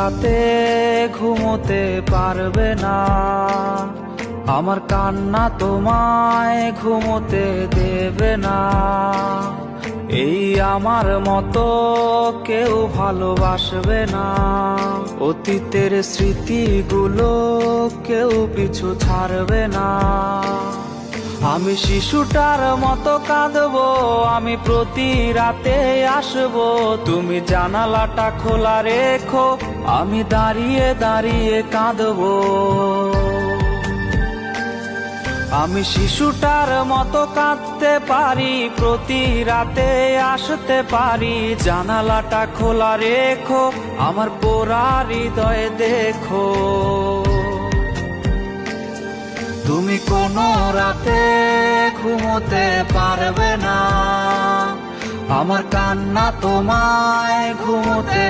রাতে ঘুমোতে পারবে না, আমার কান্না তোমায় ঘুমোতে দেবে না। এই আমার মতো কেউ ভালোবাসবে না, অতীতের স্মৃতিগুলো কেউ পিছু ছাড়বে না। আমি শিশুটার মতো কাঁদবো, আমি প্রতি রাতে আসবো, তুমি জানালাটা খোলা রেখো, আমি দাঁড়িয়ে দাঁড়িয়ে কাঁদবো। আমি শিশুটার মতো কাঁদতে পারি, প্রতি রাতে আসতে পারি, জানালাটা খোলা রেখো, আমার পোড়া হৃদয় দেখো। তুমি কোনো রাতে ঘুমোতে পারবে না, আমার কান্না তোমায় ঘুমোতে